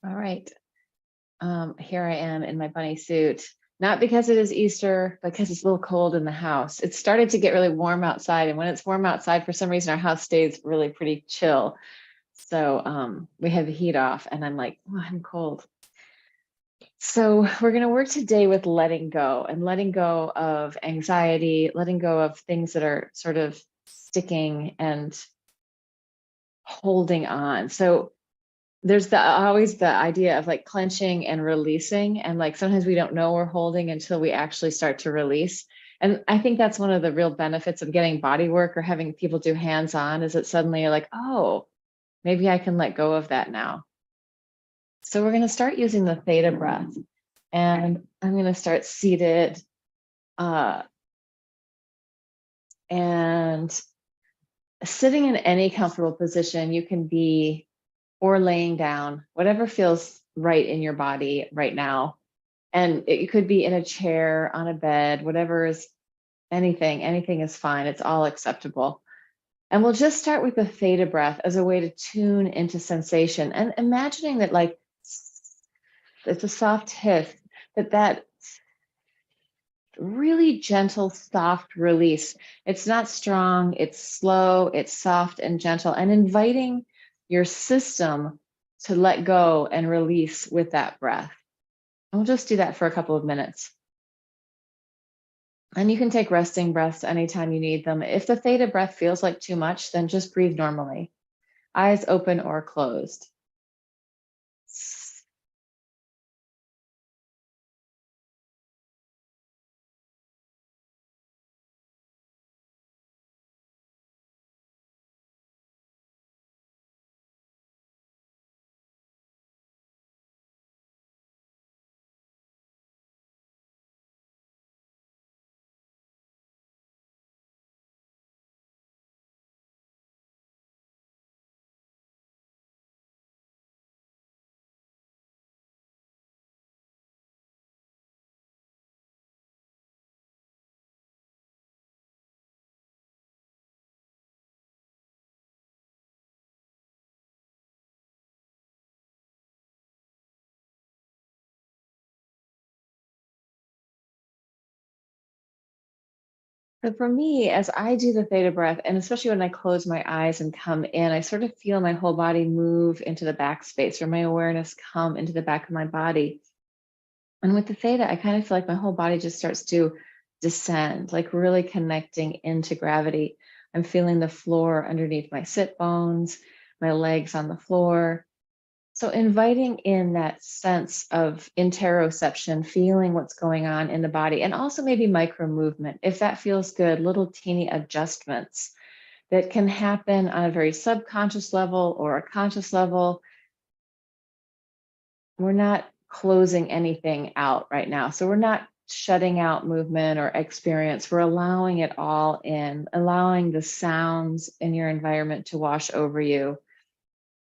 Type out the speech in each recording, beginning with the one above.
All right. Here I am in my bunny suit, not because it is Easter, but because it's a little cold in the house. It started to get really warm outside, and when it's warm outside, for some reason, our house stays really pretty chill. So we have the heat off, and I'm like, oh, I'm cold. So we're going to work today with letting go and letting go of anxiety, letting go of things that are sort of sticking and holding on. So there's always the idea of like clenching and releasing, and like sometimes we don't know we're holding until we actually start to release. And I think that's one of the real benefits of getting body work or having people do hands-on, is that suddenly you're like, oh, maybe I can let go of that now. So we're going to start using the theta breath, and I'm going to start seated uh, and sitting in any comfortable position. You can be, or laying down, whatever feels right in your body right now. And it could be in a chair, on a bed, whatever is, anything is fine. It's all acceptable. And we'll just start with the theta breath as a way to tune into sensation, and imagining that like it's a soft hiss, that really gentle, soft release. It's not strong, it's slow, it's soft and gentle, and inviting your system to let go and release with that breath. And we'll just do that for a couple of minutes. And you can take resting breaths anytime you need them. If the theta breath feels like too much, then just breathe normally, eyes open or closed. So for me, as I do the theta breath, and especially when I close my eyes and come in, I sort of feel my whole body move into the back space, or my awareness come into the back of my body. And with the theta, I kind of feel like my whole body just starts to descend, like really connecting into gravity. I'm feeling the floor underneath my sit bones, my legs on the floor. So inviting in that sense of interoception, feeling what's going on in the body, and also maybe micro movement, if that feels good, little teeny adjustments that can happen on a very subconscious level or a conscious level. We're not closing anything out right now. So we're not shutting out movement or experience. We're allowing it all in, allowing the sounds in your environment to wash over you.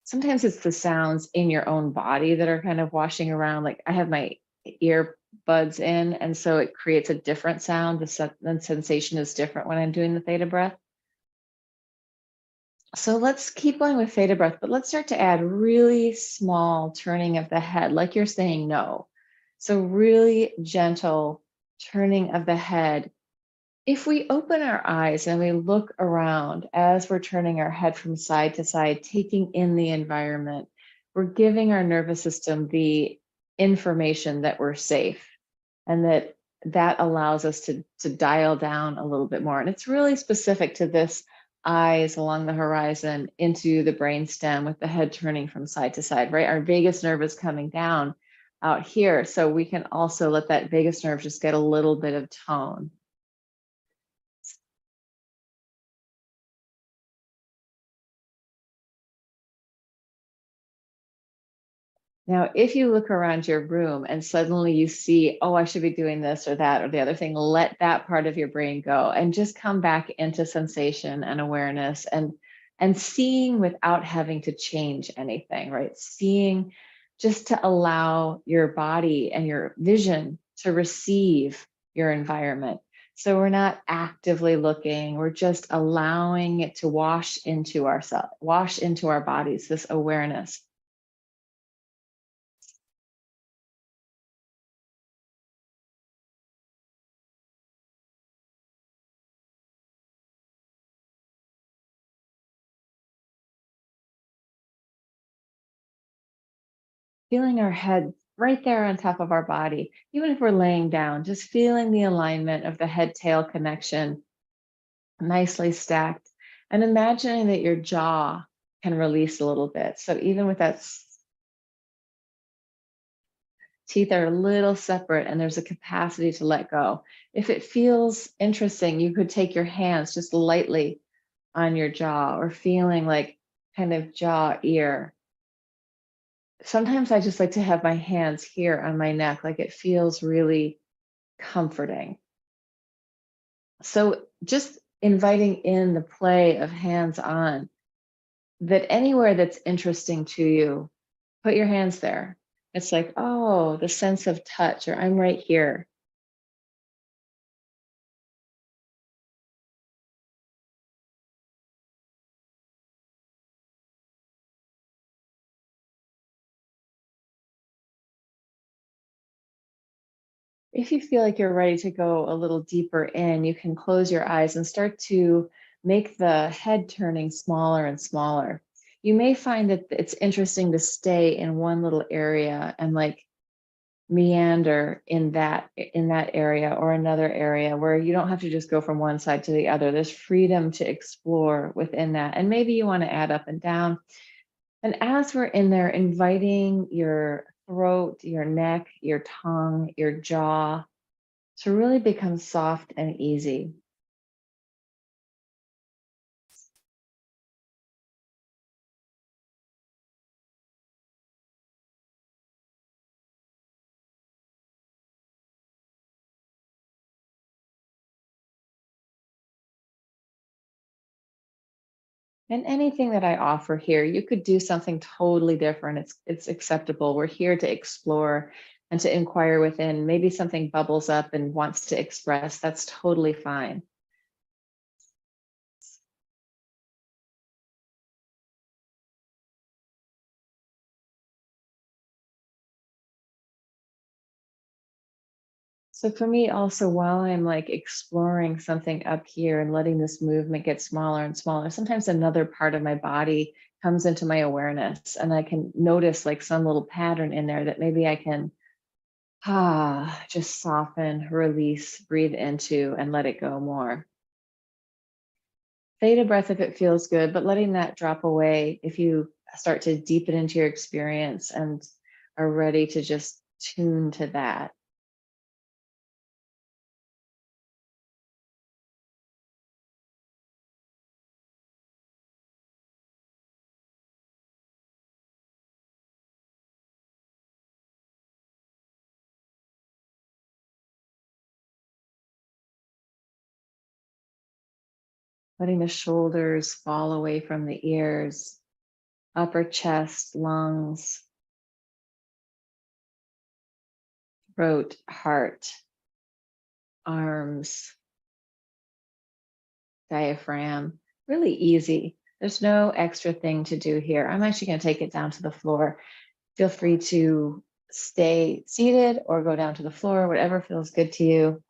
Sometimes it's the sounds in your own body that are kind of washing around. Like I have my earbuds in, and so it creates a different sound. The sensation is different when I'm doing the theta breath. So let's keep going with theta breath, but let's start to add really small turning of the head, like you're saying no. So really gentle turning of the head. If we open our eyes and we look around as we're turning our head from side to side, taking in the environment, we're giving our nervous system the information that we're safe, and that allows us to dial down a little bit more. And it's really specific to this eyes along the horizon into the brainstem with the head turning from side to side, right? Our vagus nerve is coming down out here. So we can also let that vagus nerve just get a little bit of tone. Now, if you look around your room and suddenly you see, oh, I should be doing this or that or the other thing, let that part of your brain go and just come back into sensation and awareness, and seeing without having to change anything, right? Seeing just to allow your body and your vision to receive your environment. So we're not actively looking, we're just allowing it to wash into ourselves, wash into our bodies, this awareness. feeling our head right there on top of our body. Even if we're laying down, just feeling the alignment of the head tail connection nicely stacked, and imagining that your jaw can release a little bit. So even with that teeth are a little separate and there's a capacity to let go. If it feels interesting, you could take your hands just lightly on your jaw or feeling like kind of jaw ear. Sometimes I just like to have my hands here on my neck, like it feels really comforting. So just inviting in the play of hands on, that anywhere that's interesting to you, put your hands there. It's like, oh, the sense of touch, or I'm right here. If you feel like you're ready to go a little deeper in, you can close your eyes and start to make the head turning smaller and smaller. You may find that it's interesting to stay in one little area and like meander in that area or another area where you don't have to just go from one side to the other. There's freedom to explore within that. And maybe you want to add up and down. And as we're in there, inviting your throat, your neck, your tongue, your jaw to really become soft and easy. And anything that I offer here, you could do something totally different. It's acceptable. We're here to explore and to inquire within. Maybe something bubbles up and wants to express. That's totally fine. So for me also, while I'm like exploring something up here and letting this movement get smaller and smaller, sometimes another part of my body comes into my awareness and I can notice like some little pattern in there that maybe I can just soften, release, breathe into, and let it go more. Take a breath if it feels good, but letting that drop away if you start to deepen into your experience and are ready to just tune to that. Letting the shoulders fall away from the ears, upper chest, lungs, throat, heart, arms, diaphragm. Really easy. There's no extra thing to do here. I'm actually going to take it down to the floor. Feel free to stay seated or go down to the floor, whatever feels good to you.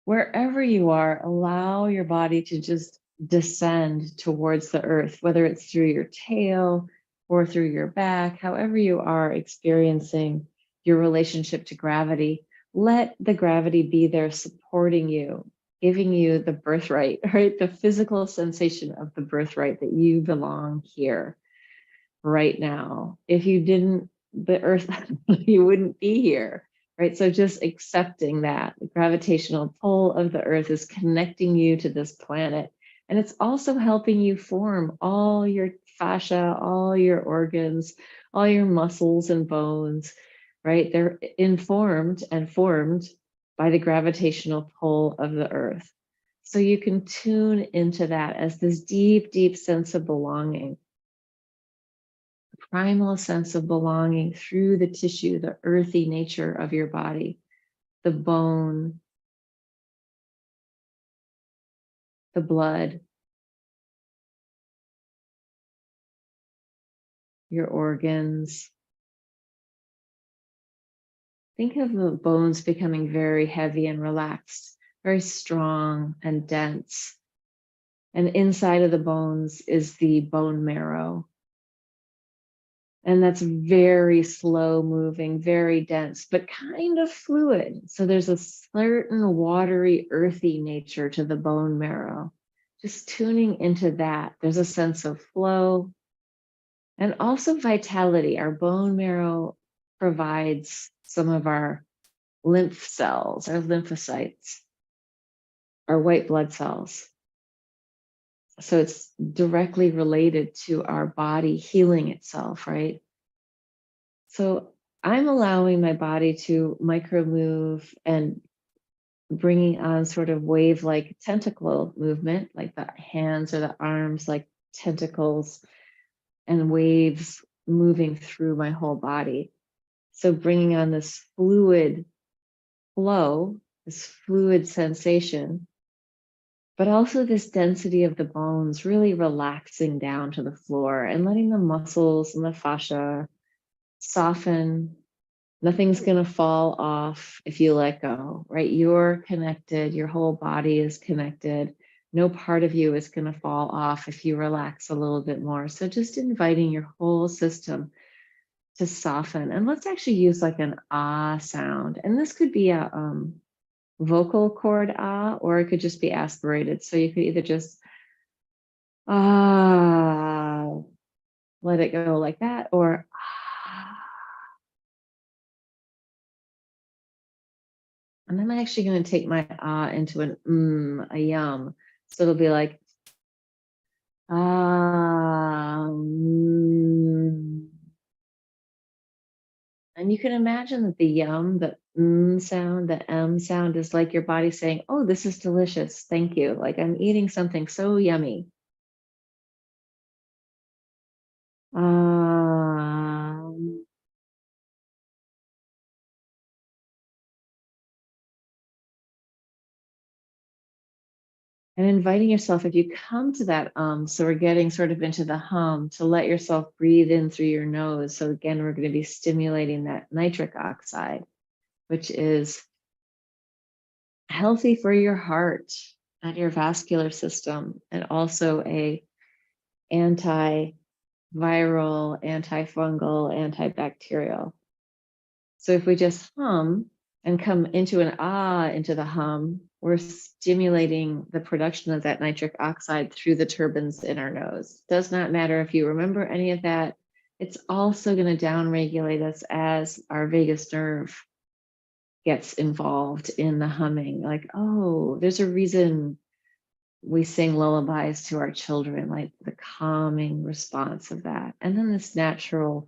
Wherever you are, allow your body to just descend towards the earth, whether it's through your tail or through your back, however you are experiencing your relationship to gravity. Let the gravity be there supporting you, giving you the birthright, right? The physical sensation of the birthright that you belong here right now. If you didn't, the earth, you wouldn't be here, right? So just accepting that the gravitational pull of the earth is connecting you to this planet. And it's also helping you form all your fascia, all your organs, all your muscles and bones, right? They're informed and formed by the gravitational pull of the earth. So you can tune into that as this deep, deep sense of belonging, primal sense of belonging through the tissue, the earthy nature of your body, the bone, the blood, your organs. Think of the bones becoming very heavy and relaxed, very strong and dense. And inside of the bones is the bone marrow. And that's very slow moving, very dense, but kind of fluid. So there's a certain watery, earthy nature to the bone marrow. Just tuning into that. There's a sense of flow and also vitality. Our bone marrow provides some of our lymph cells, our lymphocytes, our white blood cells. So it's directly related to our body healing itself, right? So I'm allowing my body to micro move and bringing on sort of wave like tentacle movement, like the hands or the arms, like tentacles and waves moving through my whole body. So bringing on this fluid flow, this fluid sensation, but also this density of the bones really relaxing down to the floor and letting the muscles and the fascia soften. Nothing's going to fall off if you let go, right? You're connected. Your whole body is connected. No part of you is going to fall off if you relax a little bit more. So just inviting your whole system to soften. And let's actually use like an ah sound. And this could be a vocal cord ah, or it could just be aspirated. So you could either just ah, let it go like that, or ah. And I'm actually going to take my ah into an a yum. So it'll be like ah. And you can imagine that the yum, the sound, the sound is like your body saying, oh, this is delicious. Thank you. Like I'm eating something so yummy. Um, and inviting yourself, if you come to that so we're getting sort of into the hum, to let yourself breathe in through your nose. So again, we're going to be stimulating that nitric oxide, which is healthy for your heart and your vascular system, and also a antiviral, antifungal, antibacterial. So if we just hum and come into an ah into the hum, we're stimulating the production of that nitric oxide through the turbines in our nose. Does not matter if you remember any of that. It's also going to downregulate us as our vagus nerve gets involved in the humming. Like, oh, there's a reason we sing lullabies to our children, like the calming response of that. And then this natural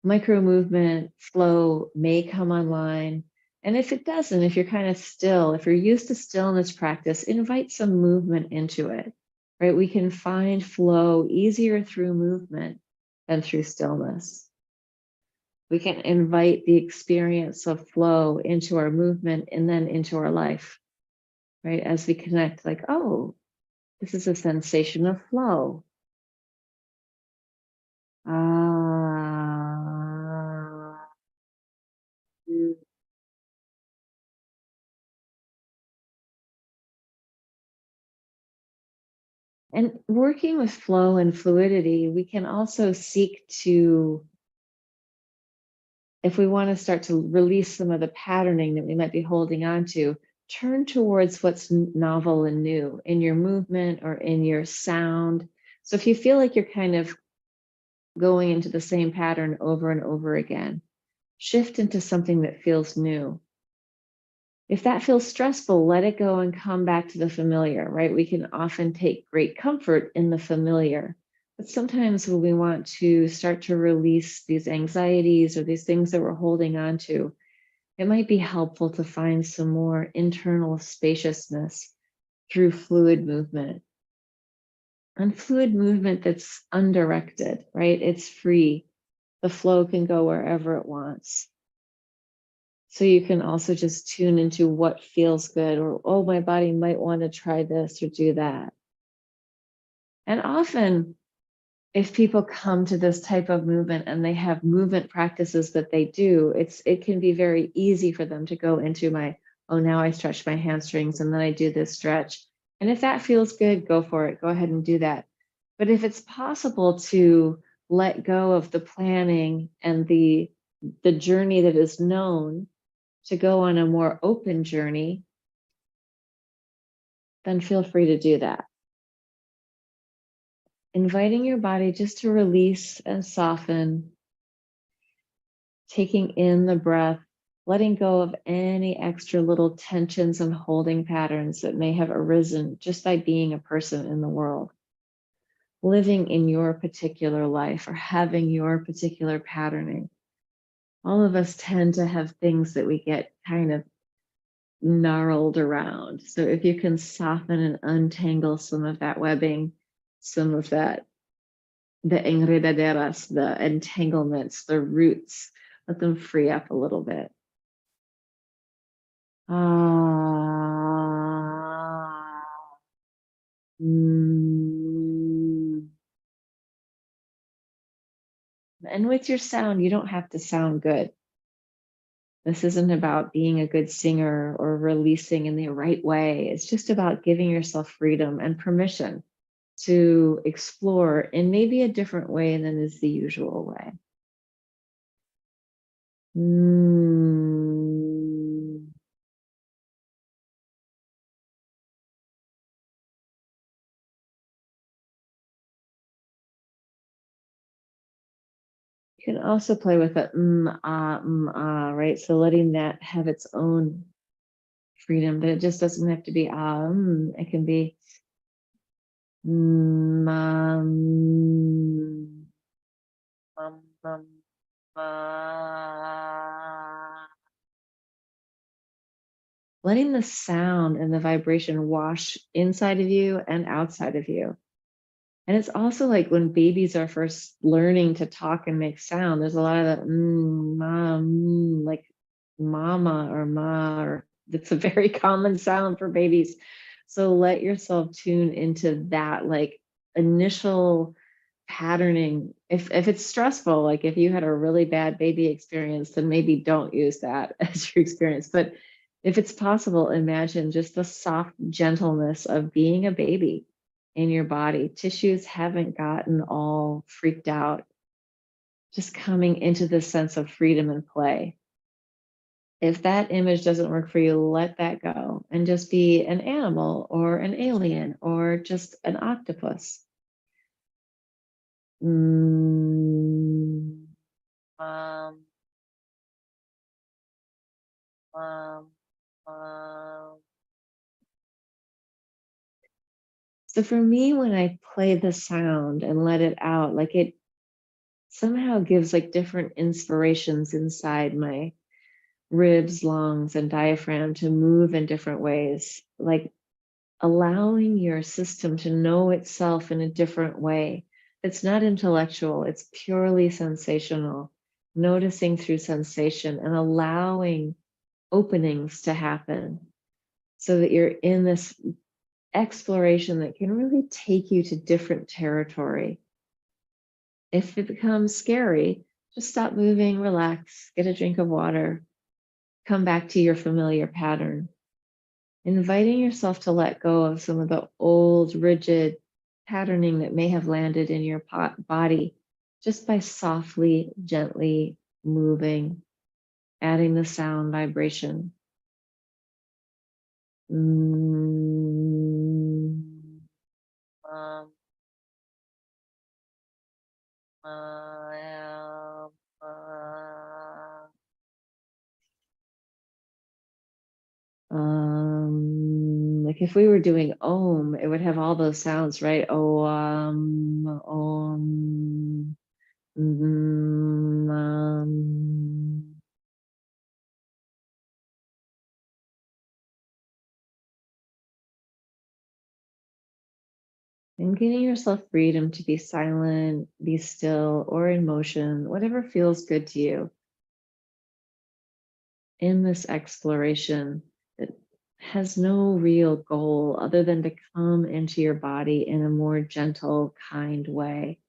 micro movement flow may come online. And if it doesn't, if you're kind of still, if you're used to stillness practice, invite some movement into it, right? We can find flow easier through movement than through stillness. We can invite the experience of flow into our movement and then into our life, right? As we connect, like, oh, this is a sensation of flow. And working with flow and fluidity, we can also seek to, if we want to start to release some of the patterning that we might be holding on to, turn towards what's novel and new in your movement or in your sound. So if you feel like you're kind of going into the same pattern over and over again, shift into something that feels new. If that feels stressful, let it go and come back to the familiar, right? We can often take great comfort in the familiar. But sometimes when we want to start to release these anxieties or these things that we're holding on to, it might be helpful to find some more internal spaciousness through fluid movement. And fluid movement that's undirected, right? It's free. The flow can go wherever it wants. So you can also just tune into what feels good, or, oh, my body might want to try this or do that. And often, if people come to this type of movement and they have movement practices that they do, it can be very easy for them to go into my, oh, now I stretch my hamstrings and then I do this stretch. And if that feels good, go for it. Go ahead and do that. But if it's possible to let go of the planning and the journey that is known to go on a more open journey, then feel free to do that. Inviting your body just to release and soften, taking in the breath, letting go of any extra little tensions and holding patterns that may have arisen just by being a person in the world, living in your particular life or having your particular patterning. All of us tend to have things that we get kind of gnarled around. So if you can soften and untangle some of that webbing, some of that, the enredaderas, the entanglements, the roots, let them free up a little bit. And with your sound, you don't have to sound good. This isn't about being a good singer or releasing in the right way. It's just about giving yourself freedom and permission to explore in maybe a different way than is the usual way. You can also play with it, right? So letting that have its own freedom, but it just doesn't have to be it can be letting the sound and the vibration wash inside of you and outside of you. And it's also like when babies are first learning to talk and make sound, there's a lot of that like mama or ma, or it's a very common sound for babies. So let yourself tune into that like initial patterning. If it's stressful, like if you had a really bad baby experience, then maybe don't use that as your experience. But if it's possible, imagine just the soft gentleness of being a baby in your body. Tissues haven't gotten all freaked out. Just coming into this sense of freedom and play. If that image doesn't work for you, let that go and just be an animal or an alien or just an octopus. Um, um, um. So for me, when I play the sound and let it out, like it somehow gives like different inspirations inside my ribs, lungs, and diaphragm to move in different ways, like allowing your system to know itself in a different way. It's not intellectual, it's purely sensational, noticing through sensation and allowing openings to happen so that you're in this exploration that can really take you to different territory. If it becomes scary, just stop moving, relax, get a drink of water, come back to your familiar pattern. Inviting yourself to let go of some of the old, rigid patterning that may have landed in your body just by softly, gently moving, adding the sound vibration. Like if we were doing Om, it would have all those sounds, right? Om, Om, And giving yourself freedom to be silent, be still, or in motion, whatever feels good to you in this exploration that has no real goal other than to come into your body in a more gentle, kind way.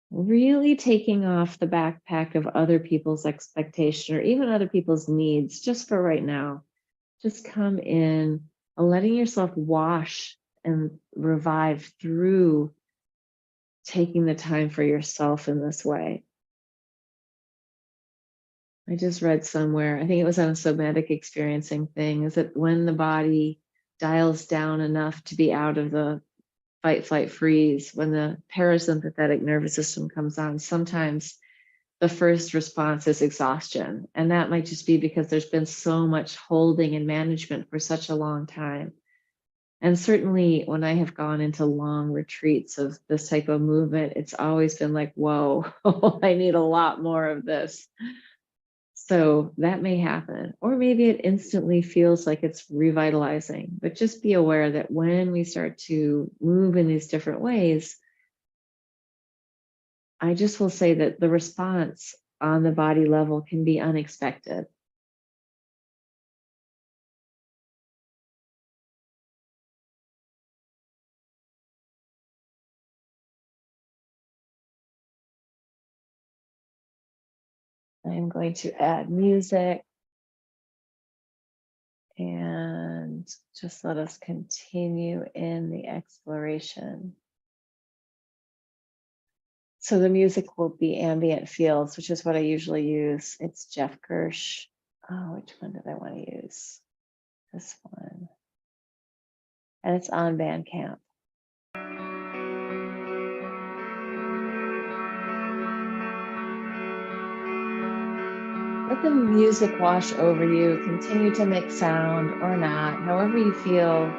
Really taking off the backpack of other people's expectation or even other people's needs just for right now. Just come in, letting yourself wash and revive through taking the time for yourself in this way. I just read somewhere, I think it was on a somatic experiencing thing, is that when the body dials down enough to be out of the fight, flight, freeze, when the parasympathetic nervous system comes on, sometimes the first response is exhaustion. And that might just be because there's been so much holding and management for such a long time. And certainly when I have gone into long retreats of this type of movement, it's always been like, whoa, I need a lot more of this. So that may happen. Or maybe it instantly feels like it's revitalizing. But just be aware that when we start to move in these different ways, I just will say that the response on the body level can be unexpected. I'm going to add music and just let us continue in the exploration. So the music will be ambient fields, which is what I usually use. It's Jeff Gersh. Oh, which one did I want to use? This one. And it's on Bandcamp. Let the music wash over you. Continue to make sound or not, however you feel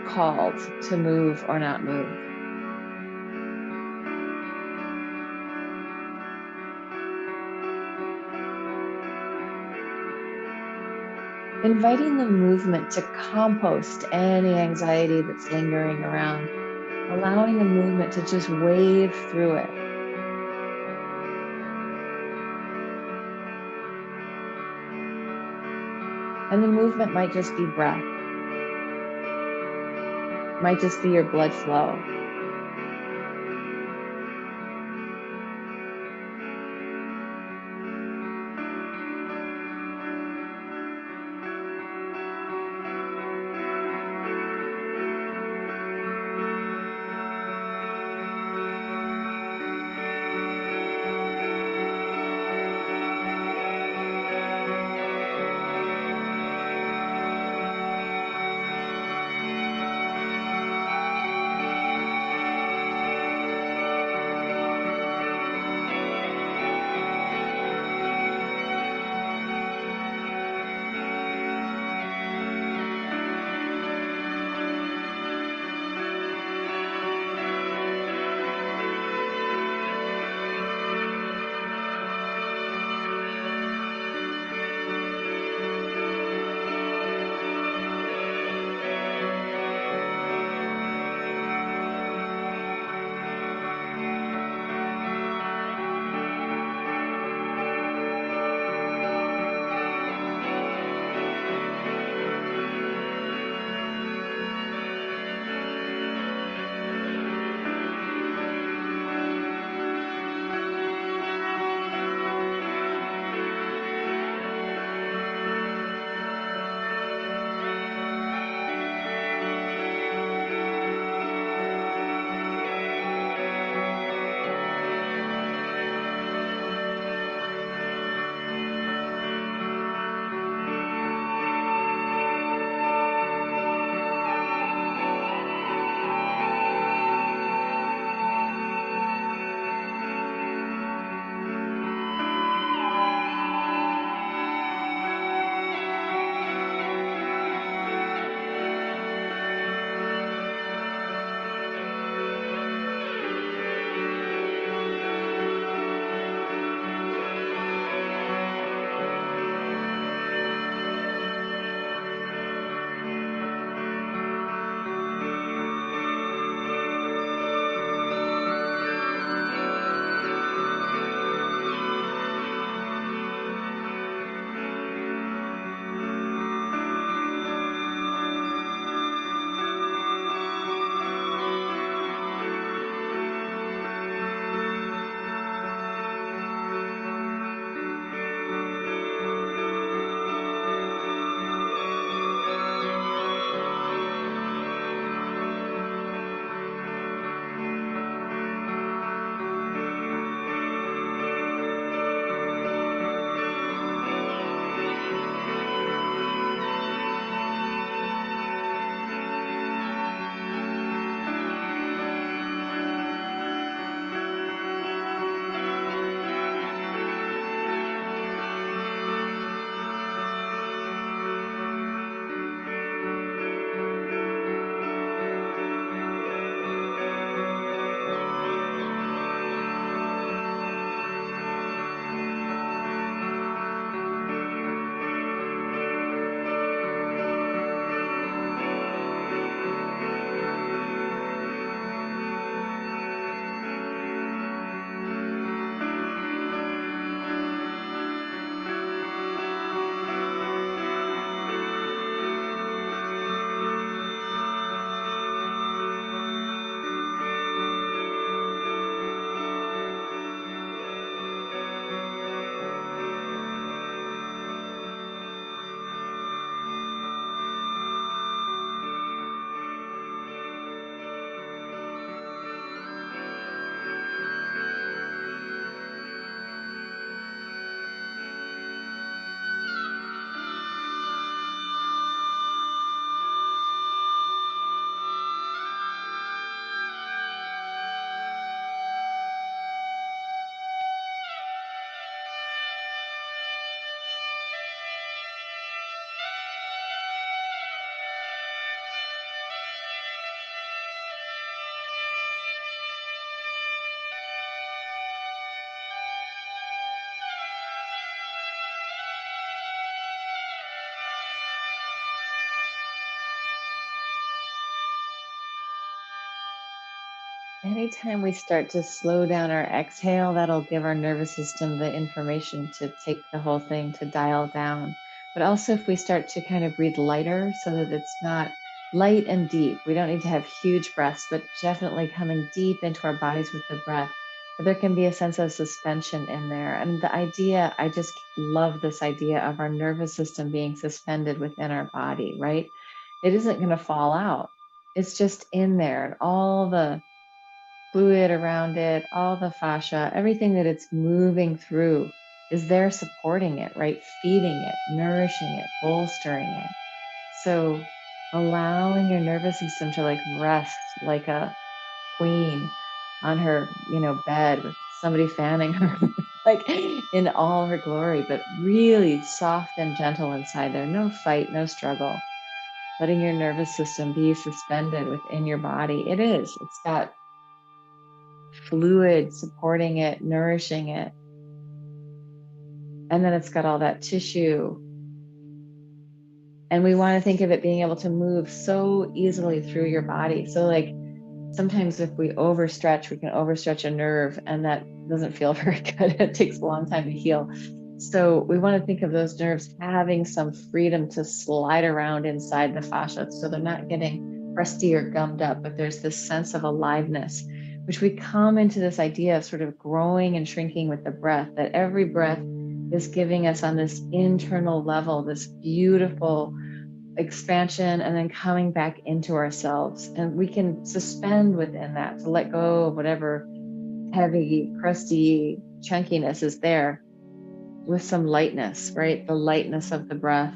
called to move or not move. Inviting the movement to compost any anxiety that's lingering around, allowing the movement to just wave through it. And the movement might just be breath, might just be your blood flow. Anytime we start to slow down our exhale, that'll give our nervous system the information to take the whole thing to dial down. But also, if we start to kind of breathe lighter so that it's not light and deep, we don't need to have huge breaths, but definitely coming deep into our bodies with the breath. But there can be a sense of suspension in there. And the idea, I just love this idea of our nervous system being suspended within our body, right? It isn't going to fall out. It's just in there. And all the fluid around it, all the fascia, everything that it's moving through is there supporting it, right? Feeding it, nourishing it, bolstering it. So allowing your nervous system to like rest like a queen on her, bed with somebody fanning her like in all her glory, but really soft and gentle inside there. No fight, no struggle. Letting your nervous system be suspended within your body. It is. It's got fluid supporting it, nourishing it. And then it's got all that tissue. And we want to think of it being able to move so easily through your body. So, like, sometimes if we overstretch, we can overstretch a nerve, and that doesn't feel very good. It takes a long time to heal. So, we want to think of those nerves having some freedom to slide around inside the fascia. So, they're not getting crusty or gummed up, but there's this sense of aliveness, which we come into this idea of sort of growing and shrinking with the breath, that every breath is giving us on this internal level this beautiful expansion and then coming back into ourselves. And we can suspend within that to let go of whatever heavy, crusty chunkiness is there with some lightness, right? The lightness of the breath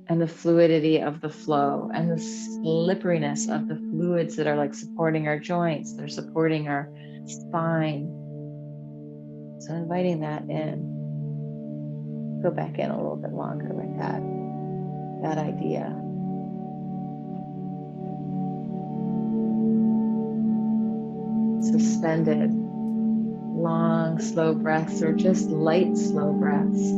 and the fluidity of the flow and the slipperiness of the fluids that are like supporting our joints, they're supporting our spine. So inviting that in. Go back in a little bit longer with that idea. Suspended, long, slow breaths, or just light, slow breaths.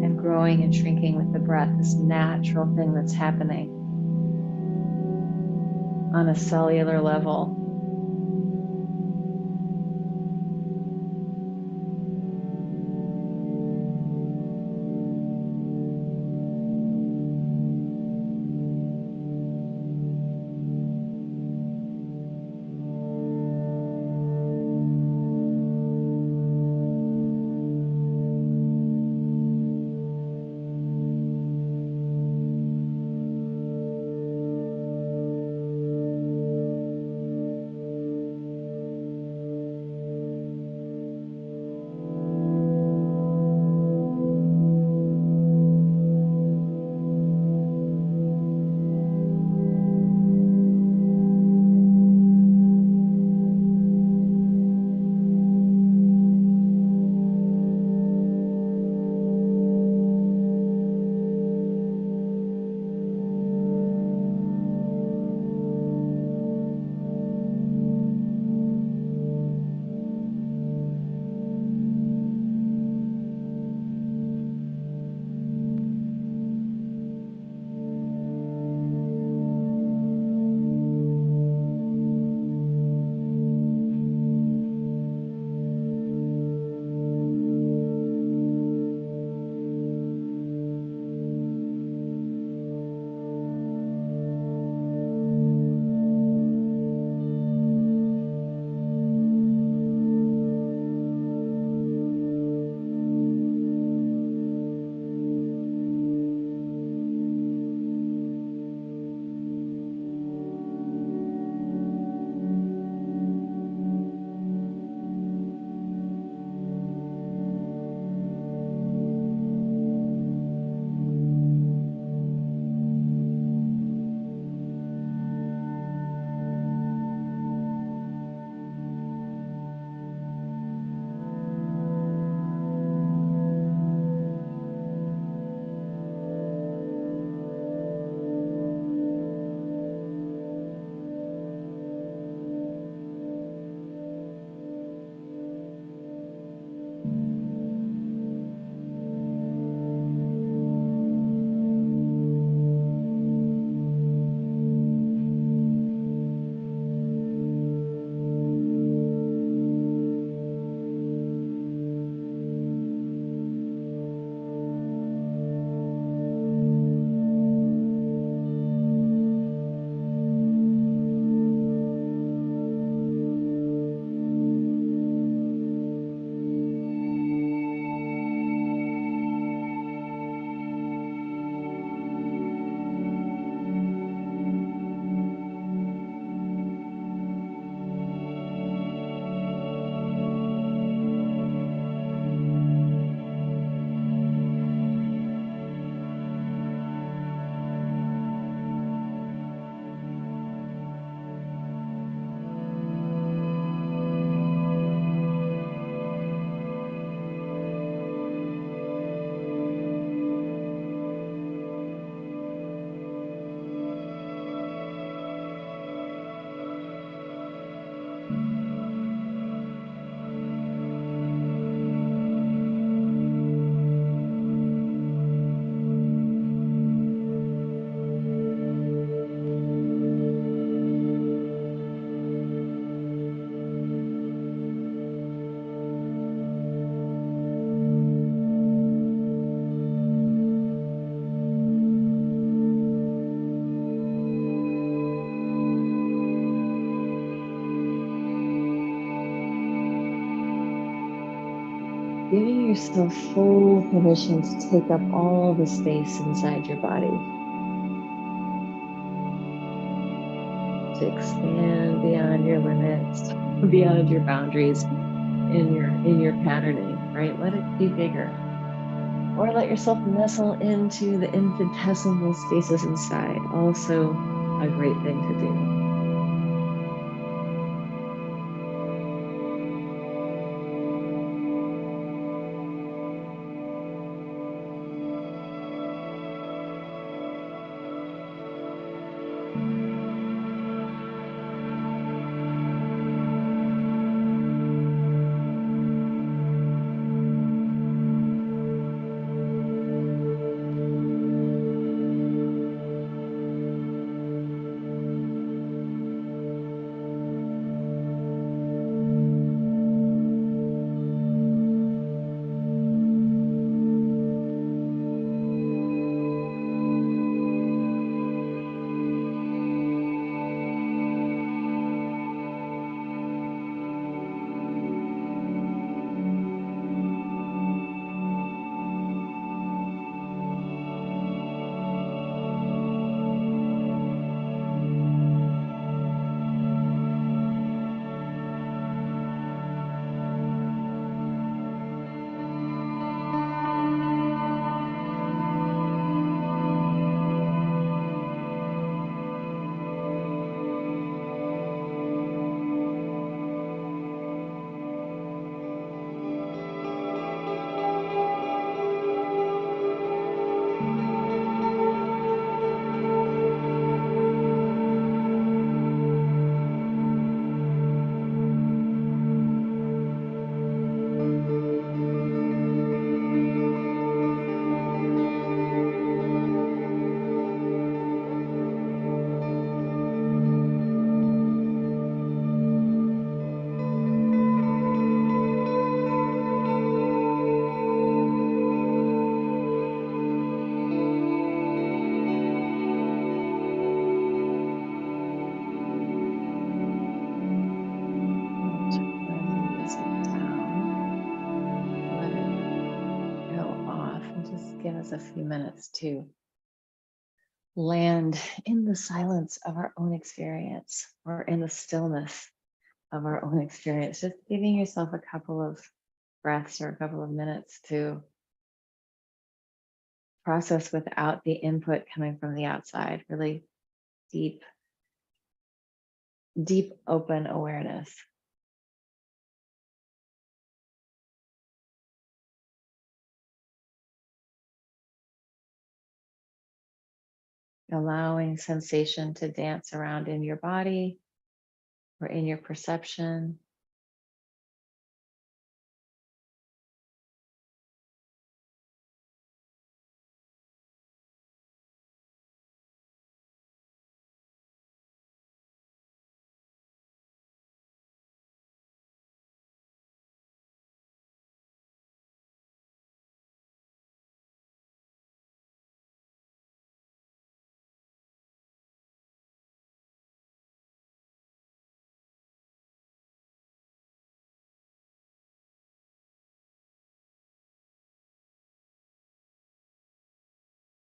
And growing and shrinking with the breath, this natural thing that's happening on a cellular level. yourself full permission to take up all the space inside your body, to expand beyond your limits, beyond your boundaries in your patterning, right? Let it be bigger. Or let yourself nestle into the infinitesimal spaces inside. Also a great thing to do. Turn the music down. Let it go off and just give us a few minutes to land in the silence of our own experience or in the stillness of our own experience. Just giving yourself a couple of breaths or a couple of minutes to process without the input coming from the outside. Really deep, deep open awareness. Allowing sensation to dance around in your body or in your perception.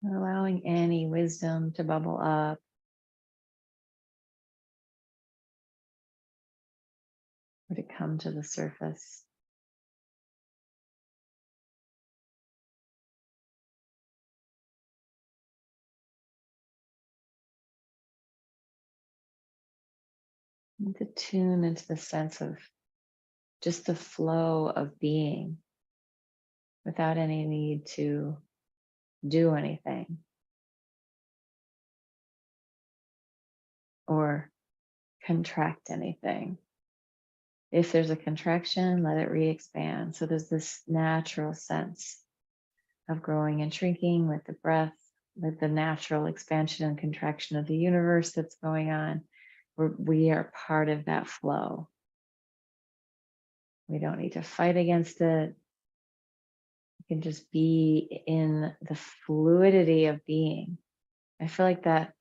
Allowing any wisdom to bubble up or to come to the surface. And to tune into the sense of just the flow of being without any need to do anything or contract anything. If there's a contraction, let it re-expand. So there's this natural sense of growing and shrinking with the breath, with the natural expansion and contraction of the universe that's going on. We are part of that flow. We don't need to fight against it. We can just be in the fluidity of being. I feel like that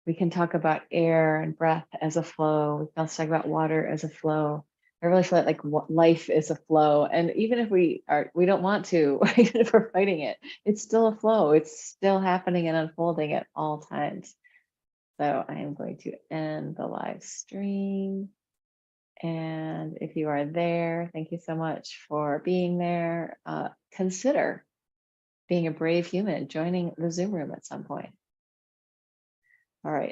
we can talk about air and breath as a flow. We can also talk about water as a flow. I really feel like life is a flow. And even if we don't want to, even if we're fighting it, it's still a flow. It's still happening and unfolding at all times. So I am going to end the live stream. And if you are there, thank you so much for being there. Consider being a brave human, joining the Zoom room at some point. All right.